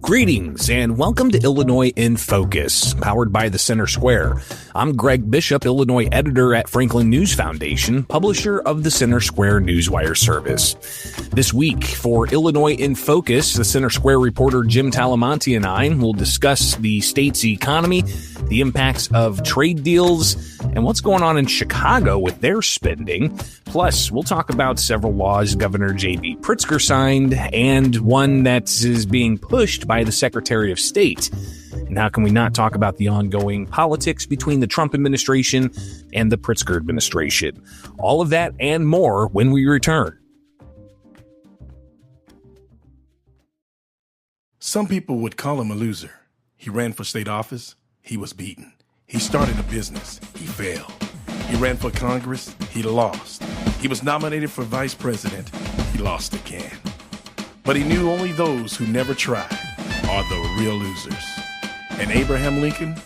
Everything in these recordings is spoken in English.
Greetings and welcome to Illinois in Focus, powered by the Center Square. I'm Greg Bishop, Illinois editor at Franklin News Foundation, publisher of the Center Square Newswire service. This week for Illinois in Focus, the Center Square reporter Jim Talamonte and I will discuss the state's economy, the impacts of trade deals, and what's going on in Chicago with their spending. Plus, we'll talk about several laws Governor J.B. Pritzker signed and one that is being pushed by the Secretary of State. And how can we not talk about the ongoing politics between the Trump administration and the Pritzker administration? All of that and more when we return. Some people would call him a loser. He ran for state office. He was beaten. He started a business. He failed. He ran for Congress. He lost. He was nominated for vice president. He lost again. But he knew only those who never tried are the real losers. And Abraham Lincoln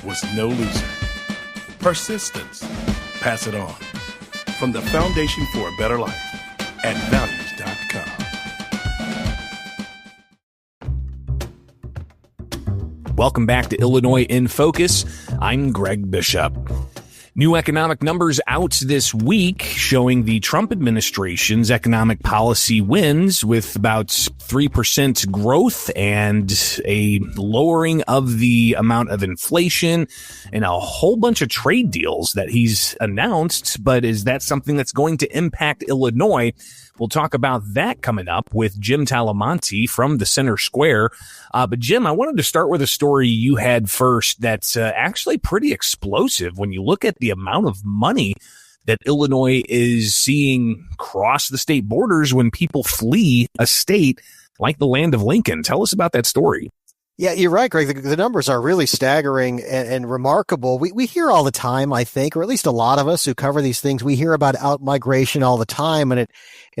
was no loser. Persistence. Pass it on. From the Foundation for a Better Life at values.com. Welcome back to Illinois in Focus. I'm Greg Bishop. New economic numbers out this week showing the Trump administration's economic policy wins with about 3% growth and a lowering of the amount of inflation and a whole bunch of trade deals that he's announced. But is that something that's going to impact Illinois? We'll talk about that coming up with Jim Talamonte from the Center Square. But Jim, I wanted to start with a story you had first that's actually pretty explosive when you look at the amount of money that Illinois is seeing cross the state borders when people flee a state like the land of Lincoln. Tell us about that story. Yeah, you're right, Greg. The numbers are really staggering and remarkable. We hear all the time, I think, or at least a lot of us who cover these things, we hear about outmigration all the time, and it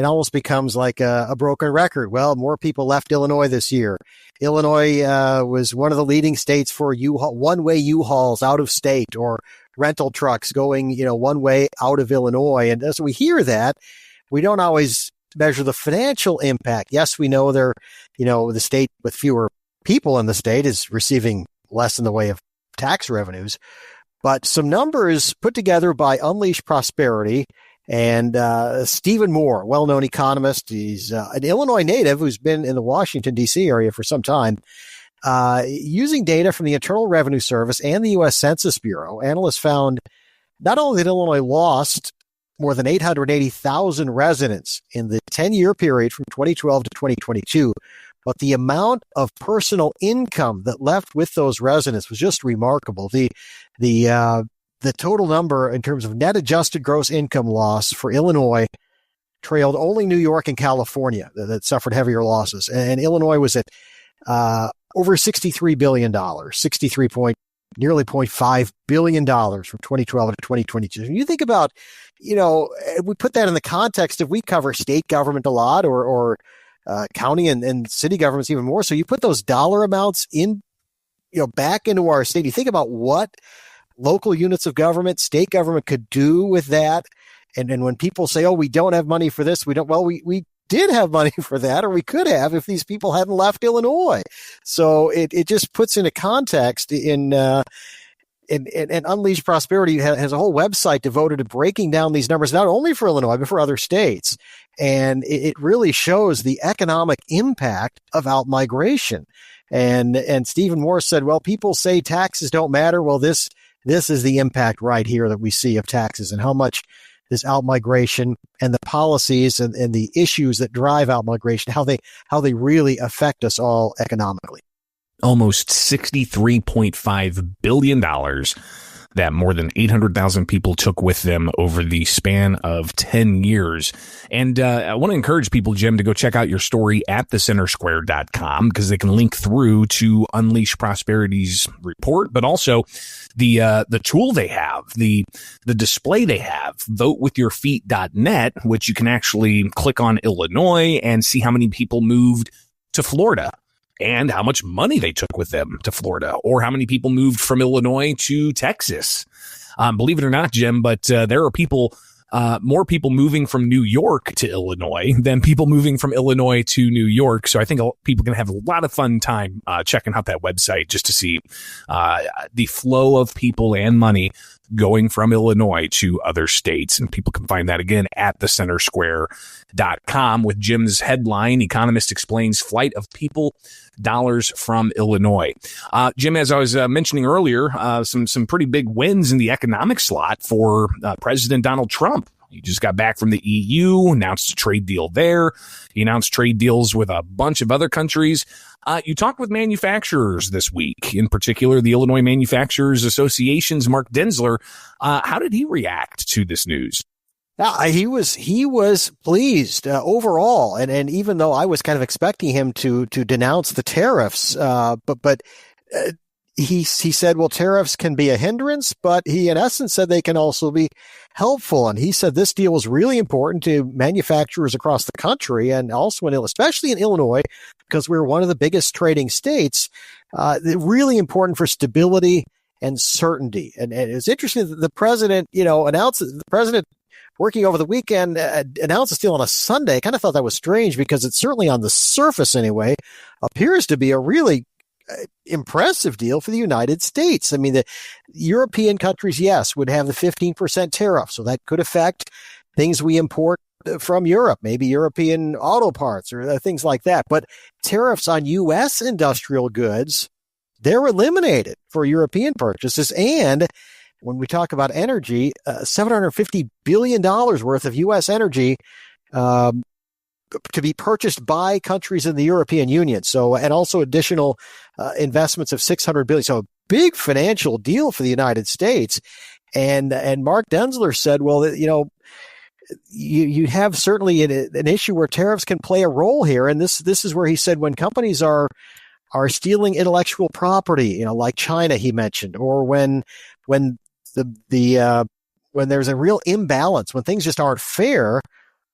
almost becomes like a broken record. Well, more people left Illinois this year. Illinois was one of the leading states for one-way U-Hauls out of state or rental trucks going, one way out of Illinois. And as we hear that, we don't always measure the financial impact. Yes, we know the state with fewer people in the state is receiving less in the way of tax revenues, but some numbers put together by Unleash Prosperity and Stephen Moore, well-known economist. He's an Illinois native who's been in the Washington, D.C. area for some time. Using data from the Internal Revenue Service and the U.S. Census Bureau, analysts found not only that Illinois lost more than 880,000 residents in the 10-year period from 2012 to 2022, but the amount of personal income that left with those residents was just remarkable. The total number in terms of net adjusted gross income loss for Illinois trailed only New York and California that suffered heavier losses. And Illinois was at over $63 billion, nearly $0.5 billion from 2012 to 2022. When you think about, we put that in the context of we cover state government a lot or county and city governments even more. So you put those dollar amounts in, back into our state. You think about what local units of government, state government could do with that. And when people say, oh, we don't have money for this, we did have money for that, or we could have if these people hadn't left Illinois. So it just puts into context in Unleash Prosperity has a whole website devoted to breaking down these numbers, not only for Illinois, but for other states. And it really shows the economic impact of outmigration. And Stephen Moore said, well, people say taxes don't matter. Well, this is the impact right here that we see of taxes and how much this outmigration and the policies and the issues that drive outmigration, how they really affect us all economically. Almost $63.5 billion that more than 800,000 people took with them over the span of 10 years. And I want to encourage people, Jim, to go check out your story at thecentersquare.com because they can link through to Unleash Prosperity's report, but also the tool they have, the display they have, votewithyourfeet.net, which you can actually click on Illinois and see how many people moved to Florida and how much money they took with them to Florida, or how many people moved from Illinois to Texas. Believe it or not, Jim, but there are people more people moving from New York to Illinois than people moving from Illinois to New York. So I think people can have a lot of fun time checking out that website just to see the flow of people and money going from Illinois to other states. And people can find that again at thecentersquare.com with Jim's headline, Economist Explains Flight of People, Dollars from Illinois. Jim, as I was mentioning earlier, some pretty big wins in the economic slot for President Donald Trump. He just got back from the EU, announced a trade deal there. He announced trade deals with a bunch of other countries. You talked with manufacturers this week, in particular, the Illinois Manufacturers Association's Mark Denzler. How did he react to this news? He was pleased overall, and even though I was kind of expecting him to denounce the tariffs, but he said, well, tariffs can be a hindrance, but he in essence said they can also be helpful. And he said this deal was really important to manufacturers across the country, and also especially in Illinois, because we're one of the biggest trading states. Really important for stability and certainty. And it's interesting that the president, working over the weekend, announced this deal on a Sunday. I kind of thought that was strange because it certainly on the surface anyway appears to be a really impressive deal for the United States. I mean, the European countries, yes, would have the 15% tariff. So that could affect things we import from Europe, maybe European auto parts or things like that. But tariffs on U.S. industrial goods, they're eliminated for European purchases. And when we talk about energy, $750 billion worth of U.S. energy to be purchased by countries in the European Union. So, and also additional investments of $600 billion. So a big financial deal for the United States. And Mark Denzler said, well, you have certainly an issue where tariffs can play a role here. And this is where he said when companies are stealing intellectual property, like China, he mentioned, or when there's a real imbalance, when things just aren't fair,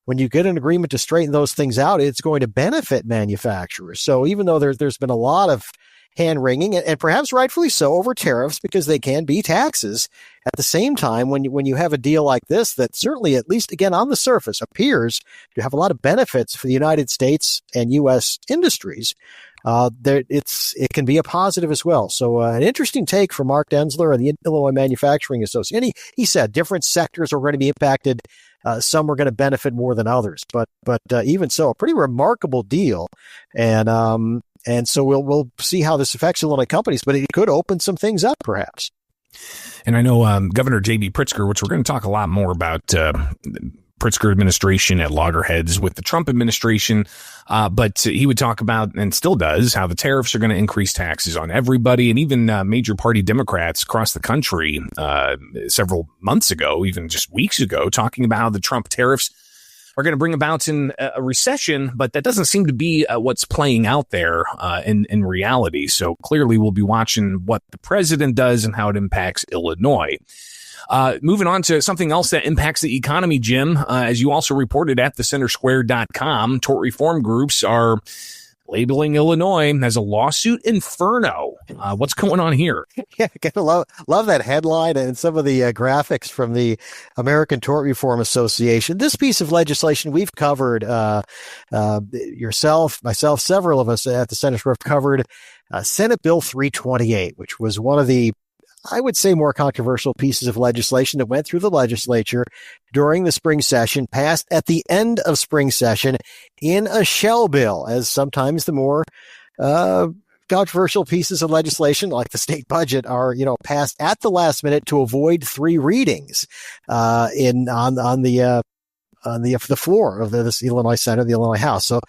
when you get an agreement to straighten those things out, it's going to benefit manufacturers. So even though there's been a lot of hand-wringing, and perhaps rightfully so, over tariffs, because they can be taxes, at the same time, when you have a deal like this that certainly, at least again on the surface, appears to have a lot of benefits for the United States and U.S. industries, it can be a positive as well. So an interesting take from Mark Denzler and the Illinois Manufacturing Association. And he said different sectors are going to be impacted. Some are going to benefit more than others, but even so, a pretty remarkable deal. And so we'll see how this affects Illinois companies, but it could open some things up perhaps. And I know Governor J.B. Pritzker, which we're going to talk a lot more about, Pritzker administration at loggerheads with the Trump administration. But he would talk about, and still does, how the tariffs are going to increase taxes on everybody. And even major party Democrats across the country several months ago, even just weeks ago, talking about how the Trump tariffs are going to bring about a recession. But that doesn't seem to be what's playing out there in reality. So clearly we'll be watching what the president does and how it impacts Illinois. Moving on to something else that impacts the economy, Jim, as you also reported at thecentersquare.com, tort reform groups are labeling Illinois as a lawsuit inferno. What's going on here? Yeah, I love that headline and some of the graphics from the American Tort Reform Association. This piece of legislation we've covered, yourself, myself, several of us at the Center Square have covered Senate Bill 328, which was one of the, I would say, more controversial pieces of legislation that went through the legislature during the spring session, passed at the end of spring session in a shell bill, as sometimes the more controversial pieces of legislation, like the state budget, are passed at the last minute to avoid three readings on the floor of this Illinois Senate, the Illinois House. So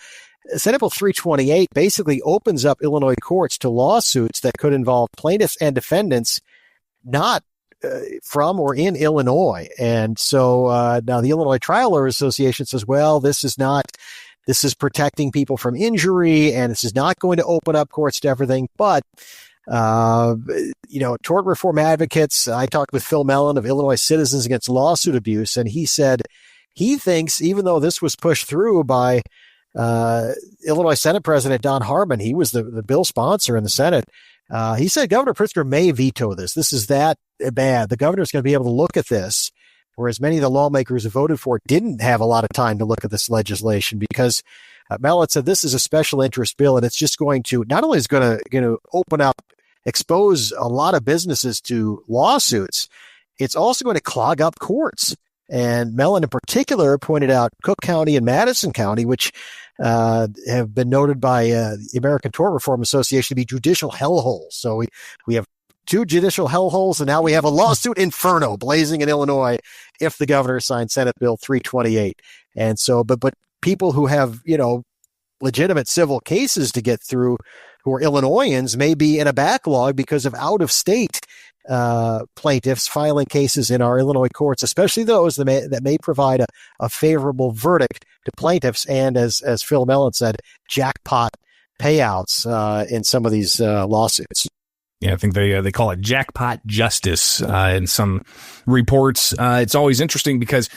Senate Bill 328 basically opens up Illinois courts to lawsuits that could involve plaintiffs and defendants not from or in Illinois. And so now the Illinois Trial Lawyers Association says, well, this is protecting people from injury, and this is not going to open up courts to everything. But, tort reform advocates, I talked with Phil Mellon of Illinois Citizens Against Lawsuit Abuse, and he said he thinks even though this was pushed through by Illinois Senate President Don Harmon, he was the bill sponsor in the Senate. He said Governor Pritzker may veto this. This is that bad. The governor's going to be able to look at this whereas many of the lawmakers who voted for it didn't have a lot of time to look at this legislation because Mellon said this is a special interest bill, and it's just going to not only is going to open up, expose a lot of businesses to lawsuits, it's also going to clog up courts. And Mellon in particular pointed out Cook County and Madison County, which have been noted by the American Tort Reform Association to be judicial hellholes. So we have two judicial hellholes, and now we have a lawsuit inferno blazing in Illinois if the governor signs Senate Bill 328. And so, but people who have, legitimate civil cases to get through who are Illinoisans may be in a backlog because of out-of-state plaintiffs filing cases in our Illinois courts, especially those that may provide a favorable verdict to plaintiffs and, as Phil Mellon said, jackpot payouts in some of these lawsuits. Yeah, I think they call it Jackpot Justice in some reports. It's always interesting because,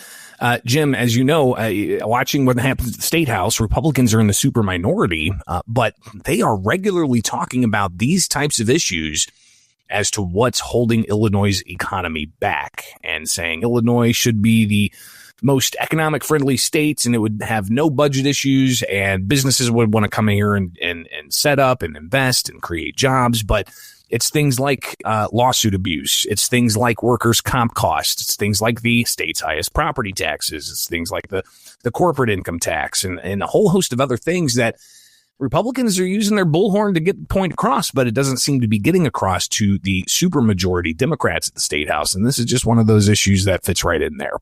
Jim, as you know, watching what happens at the State House, Republicans are in the super minority, but they are regularly talking about these types of issues as to what's holding Illinois' economy back and saying Illinois should be the most economic friendly states and it would have no budget issues and businesses would want to come here and set up and invest and create jobs. But it's things like lawsuit abuse. It's things like workers' comp costs. It's things like the state's highest property taxes. It's things like the corporate income tax and a whole host of other things that Republicans are using their bullhorn to get the point across, but it doesn't seem to be getting across to the supermajority Democrats at the State House. And this is just one of those issues that fits right in there.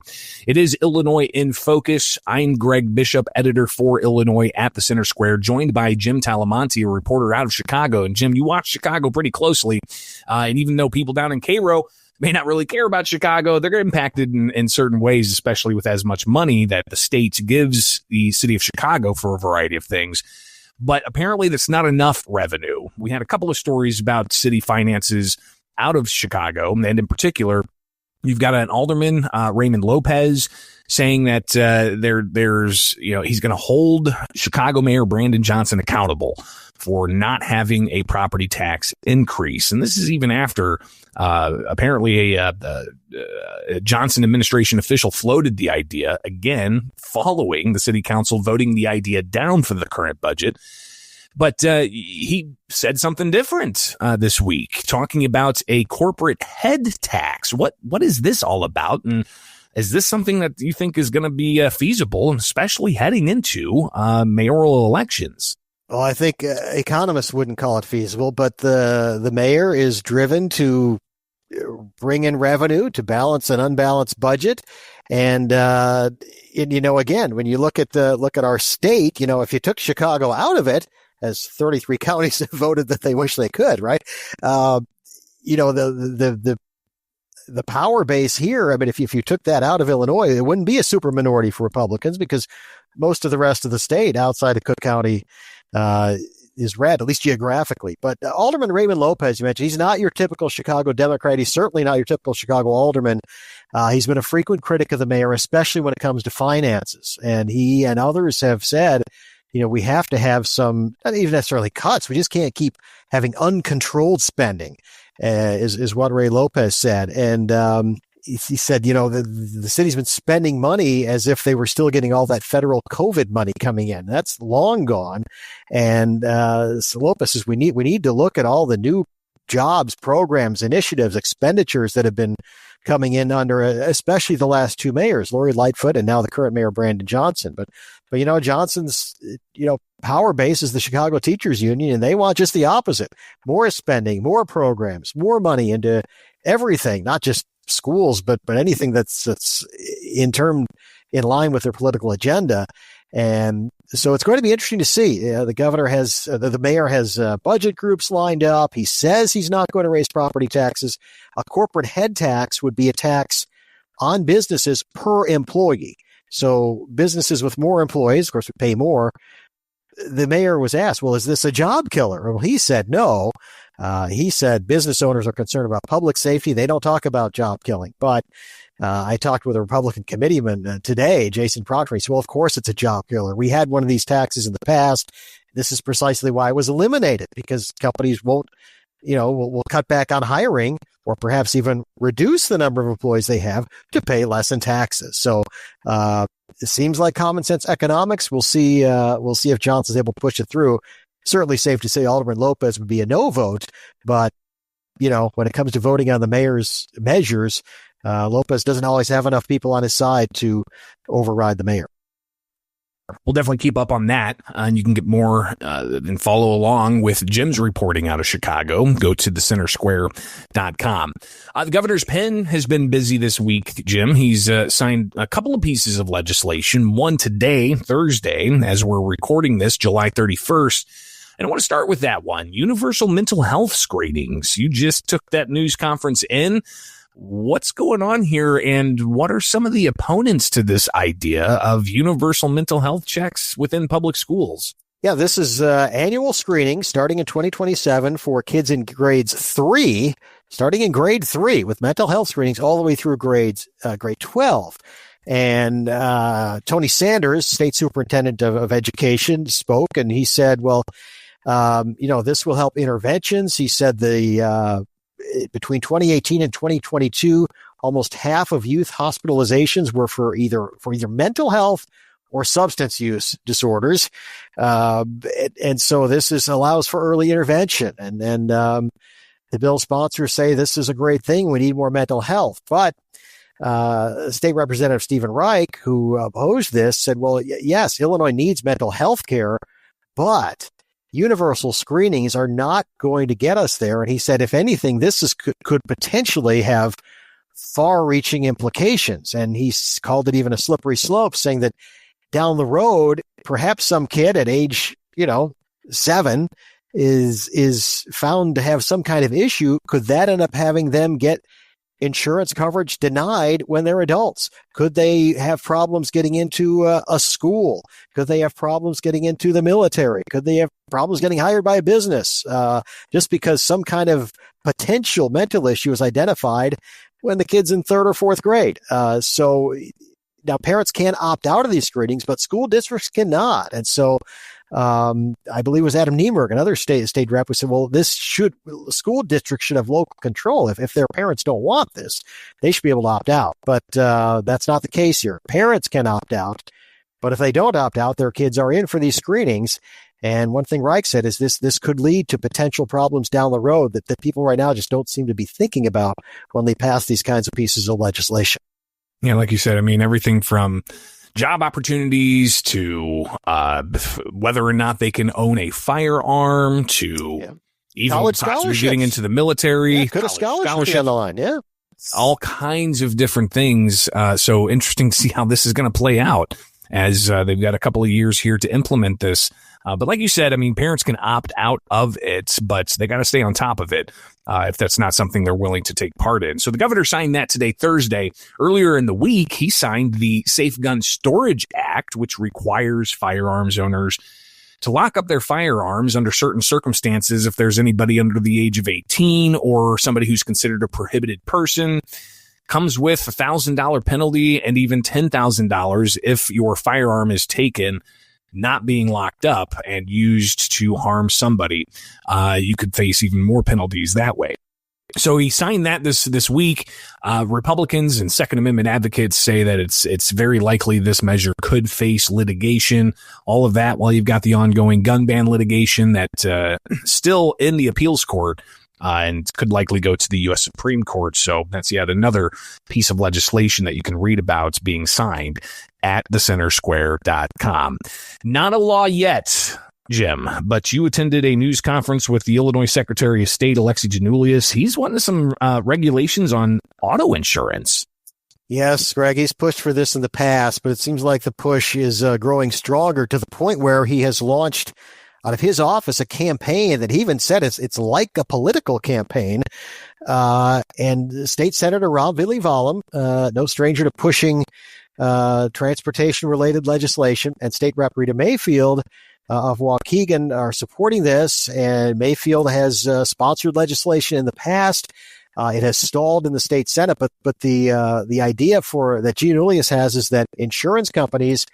It is Illinois in Focus. I'm Greg Bishop, editor for Illinois at the Center Square, joined by Jim Talamonte, a reporter out of Chicago. And Jim, you watch Chicago pretty closely. And even though people down in Cairo may not really care about Chicago, they're impacted in certain ways, especially with as much money that the state gives the city of Chicago for a variety of things. But apparently that's not enough revenue. We had a couple of stories about city finances out of Chicago. And in particular, you've got an alderman, Raymond Lopez, saying that there's he's going to hold Chicago Mayor Brandon Johnson accountable for not having a property tax increase. And this is even after apparently a Johnson administration official floated the idea again, following the city council voting the idea down for the current budget. But he said something different this week, talking about a corporate head tax. What is this all about? And is this something that you think is going to be feasible, especially heading into mayoral elections? Well, I think economists wouldn't call it feasible, but the mayor is driven to bring in revenue to balance an unbalanced budget. And again, when you look at our state, if you took Chicago out of it, as 33 counties have voted that they wish they could, right? The power base here, I mean, if you took that out of Illinois, it wouldn't be a super minority for Republicans because most of the rest of the state outside of Cook County is red, at least geographically. But Alderman Raymond Lopez, you mentioned, he's not your typical Chicago Democrat. He's certainly not your typical Chicago alderman. He's been a frequent critic of the mayor, especially when it comes to finances. And he and others have said, we have to have some, not even necessarily cuts. We just can't keep having uncontrolled spending, is what Ray Lopez said. And he said, the city's been spending money as if they were still getting all that federal COVID money coming in. That's long gone. And so Lopez says we need to look at all the new jobs, programs, initiatives, expenditures that have been coming in under, especially the last two mayors, Lori Lightfoot and now the current mayor, Brandon Johnson. But Johnson's, power base is the Chicago Teachers Union, and they want just the opposite. More spending, more programs, more money into everything, not just schools, but anything that's in line with their political agenda. And so it's going to be interesting to see. The mayor has budget groups lined up. He says he's not going to raise property taxes. A corporate head tax would be a tax on businesses per employee. So businesses with more employees, of course, would pay more. The mayor was asked, well, is this a job killer? Well, he said no. He said business owners are concerned about public safety. They don't talk about job killing. But I talked with a Republican committeeman today, Jason Proctor. He said, well, of course it's a job killer. We had one of these taxes in the past. This is precisely why it was eliminated, because companies will cut back on hiring or perhaps even reduce the number of employees they have to pay less in taxes. So it seems like common sense economics. We'll see if Johnson's able to push it through. Certainly safe to say Alderman Lopez would be a no vote, but when it comes to voting on the mayor's measures, Lopez doesn't always have enough people on his side to override the mayor. We'll definitely keep up on that, and you can get more and follow along with Jim's reporting out of Chicago. Go to thecentersquare.com. The governor's pen has been busy this week, Jim. He's signed a couple of pieces of legislation, one today, Thursday, as we're recording this, July 31st. And I want to start with that one, universal mental health screenings. You just took that news conference in. What's going on here, and what are some of the opponents to this idea of universal mental health checks within public schools? Yeah, this is annual screening starting in 2027 for kids in grades 3, starting in grade 3 with mental health screenings all the way through grade 12. And Tony Sanders, state superintendent of education, spoke, and he said, well, this will help interventions. He said between 2018 and 2022, almost half of youth hospitalizations were for either mental health or substance use disorders. And so this allows for early intervention. And the bill sponsors say this is a great thing. We need more mental health. But State Representative Stephen Reich, who opposed this, said, well, yes, Illinois needs mental health care, but universal screenings are not going to get us there. And he said, if anything, this could potentially have far-reaching implications. And he called it even a slippery slope, saying that down the road, perhaps some kid at age, 7 is found to have some kind of issue. Could that end up having them get insurance coverage denied when they're adults? Could they have problems getting into a school? Could they have problems getting into the military? Could they have problems getting hired by a business just because some kind of potential mental issue is identified when the kid's in 3rd or 4th grade? So now parents can opt out of these screenings, but school districts cannot. And so I believe it was Adam Niemerg, another state rep, who said, well, school districts should have local control. If their parents don't want this, they should be able to opt out. But that's not the case here. Parents can opt out, but if they don't opt out, their kids are in for these screenings. And one thing Reich said is this could lead to potential problems down the road that people right now just don't seem to be thinking about when they pass these kinds of pieces of legislation. Yeah, like you said, I mean, everything from job opportunities to whether or not they can own a firearm to even possibly getting into the military. Yeah, could a scholarship be on the line? Yeah. All kinds of different things. So interesting to see how this is going to play out as they've got a couple of years here to implement this. But like you said, I mean, parents can opt out of it, but they got to stay on top of it if that's not something they're willing to take part in. So the governor signed that today, Thursday. Earlier in the week, he signed the Safe Gun Storage Act, which requires firearms owners to lock up their firearms under certain circumstances if there's anybody under the age of 18 or somebody who's considered a prohibited person. Comes with a $1,000 penalty and even $10,000 if your firearm is taken not being locked up and used to harm somebody. You could face even more penalties that way. So he signed that this week. Republicans and Second Amendment advocates say that it's very likely this measure could face litigation. All of that while you've got the ongoing gun ban litigation that still in the appeals court and could likely go to the U.S. Supreme Court. So that's yet another piece of legislation that you can read about being signed at thecentersquare.com. Not a law yet, Jim, but you attended a news conference with the Illinois Secretary of State, Alexi Janulius. He's wanting some regulations on auto insurance. Yes, Greg, he's pushed for this in the past, but it seems like the push is growing stronger to the point where he has launched out of his office a campaign that he even said it's like a political campaign. And State Senator Rob Villivalam, no stranger to pushing transportation-related legislation, and State Rep Rita Mayfield of Waukegan are supporting this. And Mayfield has sponsored legislation in the past. It has stalled in the state Senate, but the idea that Giannoulias has is that insurance companies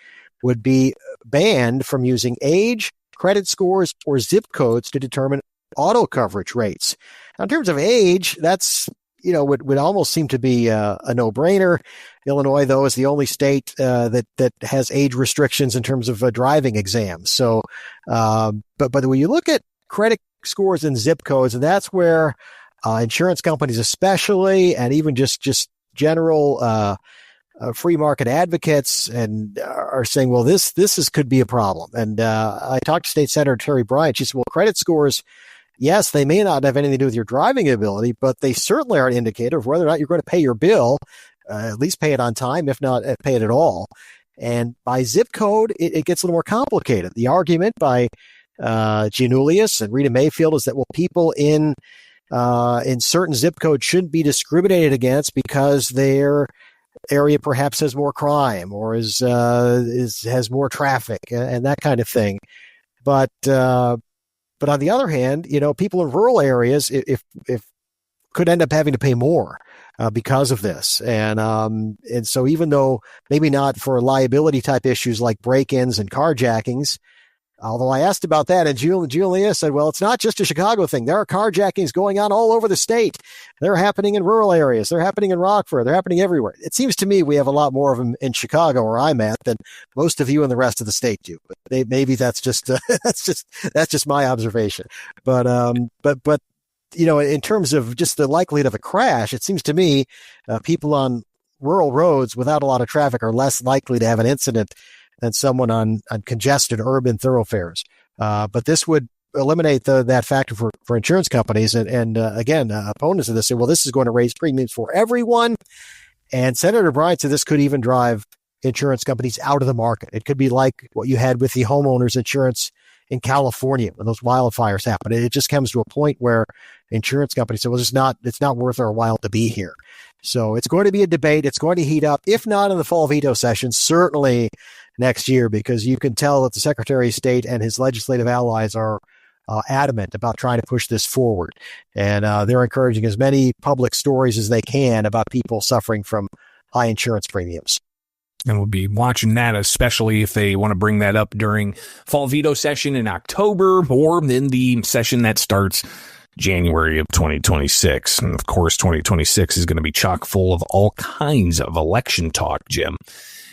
would be banned from using age, credit scores, or zip codes to determine auto coverage rates. Now, in terms of age, that's would almost seem to be a no-brainer. Illinois, though, is the only state that has age restrictions in terms of driving exams. So, but when you look at credit scores and zip codes, and that's where insurance companies, especially, and even just general free market advocates, and are saying, well, this could be a problem. And I talked to State Senator Terry Bryant. She said, well, credit scores, yes, they may not have anything to do with your driving ability, but they certainly are an indicator of whether or not you're going to pay your bill, at least pay it on time, if not pay it at all. And by zip code, it gets a little more complicated. The argument by Giannoulias and Rita Mayfield is that, well, people in certain zip codes shouldn't be discriminated against because their area perhaps has more crime or has more traffic and that kind of thing. But on the other hand, people in rural areas, if could end up having to pay more because of this. And so even though maybe not for liability type issues like break-ins and carjackings, although I asked about that, and Julia said, well, it's not just a Chicago thing. There are carjackings going on all over the state. They're happening in rural areas. They're happening in Rockford. They're happening everywhere. It seems to me we have a lot more of them in Chicago, where I'm at, than most of you in the rest of the state do. But maybe that's just that's just my observation. But in terms of just the likelihood of a crash, it seems to me people on rural roads without a lot of traffic are less likely to have an incident than someone on congested urban thoroughfares. But this would eliminate that factor for insurance companies. And again, opponents of this say, well, this is going to raise premiums for everyone. And Senator Bryant said this could even drive insurance companies out of the market. It could be like what you had with the homeowners insurance in California when those wildfires happened. It just comes to a point where insurance companies say, well, it's not worth our while to be here. So it's going to be a debate. It's going to heat up, if not in the fall veto session, certainly next year, because you can tell that the Secretary of State and his legislative allies are adamant about trying to push this forward. And they're encouraging as many public stories as they can about people suffering from high insurance premiums. And we'll be watching that, especially if they want to bring that up during fall veto session in October or in the session that starts January of 2026. And of course, 2026 is going to be chock full of all kinds of election talk, Jim.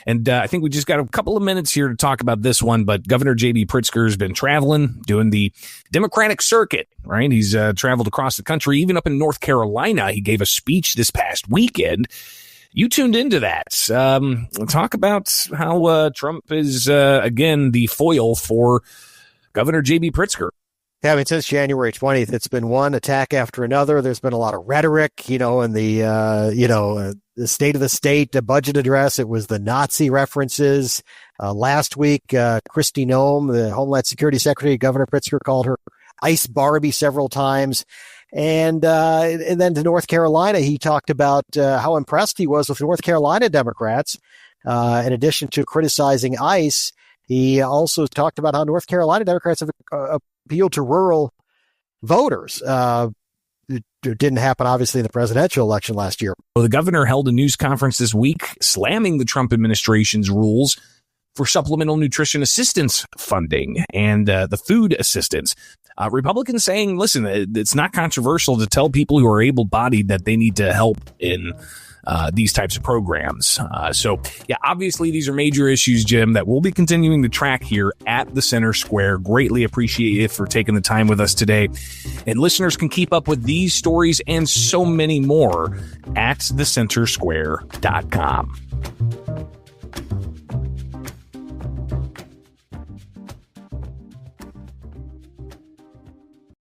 And I think we just got a couple of minutes here to talk about this one, but Governor J.B. Pritzker has been traveling, doing the Democratic circuit, right? He's traveled across the country, even up in North Carolina. He gave a speech this past weekend. You tuned into that. Talk about how Trump is, again, the foil for Governor J.B. Pritzker. Yeah, I mean, since January 20th, it's been one attack after another. There's been a lot of rhetoric, in the State of the State, the budget address. It was the Nazi references. Last week, Kristi Noem, the Homeland Security Secretary, Governor Pritzker called her Ice Barbie several times. And then to North Carolina, he talked about how impressed he was with North Carolina Democrats. In addition to criticizing ICE, he also talked about how North Carolina Democrats have appealed to rural voters. It didn't happen, obviously, in the presidential election last year. Well, the governor held a news conference this week slamming the Trump administration's rules for supplemental nutrition assistance funding and the food assistance. Republicans saying, listen, it's not controversial to tell people who are able-bodied that they need to help in these types of programs. So, obviously these are major issues, Jim, that we'll be continuing to track here at the Center Square. Greatly appreciate you for taking the time with us today. And listeners can keep up with these stories and so many more at thecentersquare.com.